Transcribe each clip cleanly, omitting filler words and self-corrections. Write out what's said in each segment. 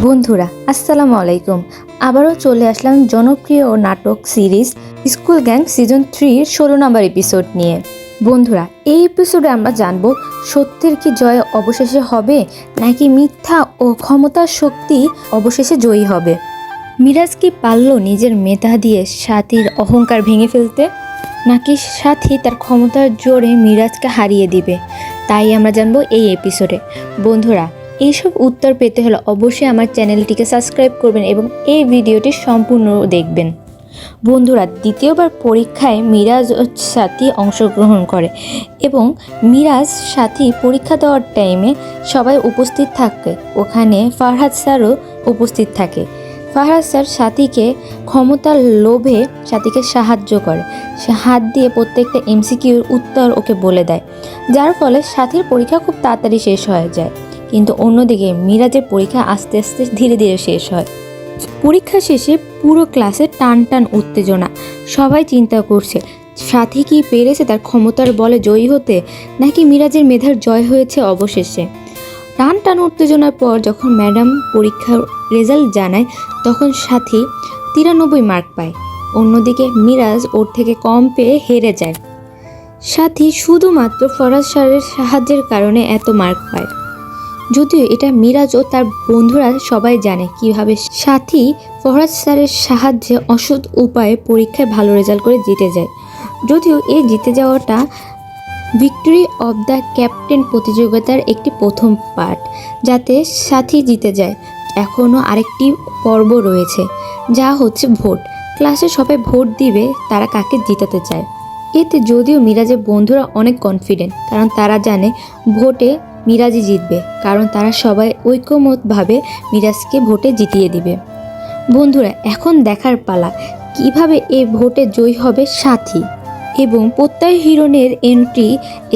বন্ধুরা আসসালামু আলাইকুম। আবারও চলে আসলাম জনপ্রিয় নাটক সিরিজ স্কুল গ্যাং সিজন 3-র 16 নম্বর এপিসোড নিয়ে। বন্ধুরা, এই এপিসোডে আমরা জানব সত্যের কি জয় অবশেষে হবে, নাকি মিথ্যা ও ক্ষমতার শক্তি অবশেষে জয়ী হবে। মিরাজ কি পারল নিজের মেধা দিয়ে সাথীর অহংকার ভেঙে ফেলতে, নাকি সাথী তার ক্ষমতার জোরে মিরাজকে হারিয়ে দিবে, তাই আমরা জানবো এই এপিসোডে। বন্ধুরা, এইসব উত্তর পেতে হলে অবশ্যই আমার চ্যানেলটিকে সাবস্ক্রাইব করবেন এবং এই ভিডিওটি সম্পূর্ণ দেখবেন। বন্ধুরা, দ্বিতীয়বার পরীক্ষায় মিরাজ ও সাথী অংশগ্রহণ করে এবং মিরাজ সাথী পরীক্ষা দেওয়ার টাইমে সবাই উপস্থিত থাকে। ওখানে ফারহাদ স্যারও উপস্থিত থাকে। ফারহাদ স্যার সাথীকে ক্ষমতার লোভে সাথীকে সাহায্য করে। সে হাত দিয়ে প্রত্যেকটা এমসিকিউর উত্তর ওকে বলে দেয়, যার ফলে সাথীর পরীক্ষা খুব তাড়াতাড়ি শেষ হয়ে যায়। কিন্তু অন্যদিকে মিরাজের পরীক্ষা আস্তে আস্তে ধীরে ধীরে শেষ হয়। পরীক্ষা শেষে পুরো ক্লাসে টান টান উত্তেজনা। সবাই চিন্তা করছে সাথী কি পেরেছে তার ক্ষমতার বলে জয়ী হতে, নাকি মিরাজের মেধার জয় হয়েছে অবশেষে। টান টান উত্তেজনার পর যখন ম্যাডাম পরীক্ষার রেজাল্ট জানায়, তখন সাথী 93 মার্ক পায়। অন্যদিকে মিরাজ ওর থেকে কম পেয়ে হেরে যায়। সাথী শুধুমাত্র ফরাজ স্যারের সাহায্যের কারণে এত মার্ক পায়। যদিও এটা মিরাজ ও তার বন্ধুরা সবাই জানে কিভাবে সাথী ফরাজ স্যারের সাহায্যে অসৎ উপায়ে পরীক্ষায় ভালো রেজাল্ট করে জিতে যায়। যদিও এই জিতে যাওয়াটা ভিক্টরি অব দ্য ক্যাপ্টেন প্রতিযোগিতার একটি প্রথম পার্ট, যাতে সাথী জিতে যায়। এখনও আরেকটি পর্ব রয়েছে, যা হচ্ছে ভোট। ক্লাসে সবাই ভোট দিবে তারা কাকে জিতাতে চায়। এতে যদিও মিরাজের বন্ধুরা অনেক কনফিডেন্ট, কারণ তারা জানে ভোটে মিরাজই জিতবে, কারণ তারা সবাই ঐকমত্যভাবে মিরাজকে ভোটে জিতিয়ে দিবে। বন্ধুরা, এখন দেখার পালা কিভাবে এই ভোটে জয়ী হবে সাথী। এবং প্রত্যয় হিরণের এন্ট্রি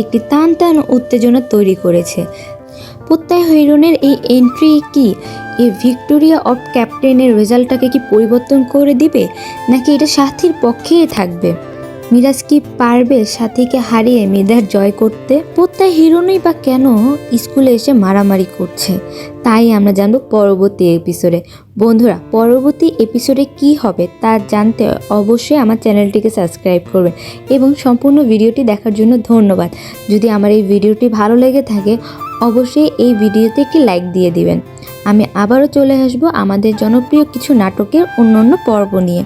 একটি টান টান উত্তেজনা তৈরি করেছে। প্রত্যয় হিরণের এই এন্ট্রি কি এই ভিক্টোরিয়া অফ ক্যাপ্টেনের রেজাল্টটাকে কি পরিবর্তন করে দিবে, নাকি এটা সাথীর পক্ষেই থাকবে। মিরাজ কি পারবে সাথীকে হারিয়ে মেধার জয় করতে? প্রত্যয় হিরণই বা কেন স্কুলে এসে মারামারি করছে, তাই আমরা জানবো পরবর্তী এপিসোডে। বন্ধুরা, পরবর্তী এপিসোডে কি হবে তা জানতে অবশ্যই আমার চ্যানেলটিকে সাবস্ক্রাইব করবেন এবং সম্পূর্ণ ভিডিওটি দেখার জন্য ধন্যবাদ। যদি আমার এই ভিডিওটি ভালো লেগে থাকে অবশ্যই এই ভিডিওতে একটি লাইক দিয়ে দিবেন। আমি আবারও চলে আসবো আমাদের জনপ্রিয় কিছু নাটকের অন্য পর্ব নিয়ে।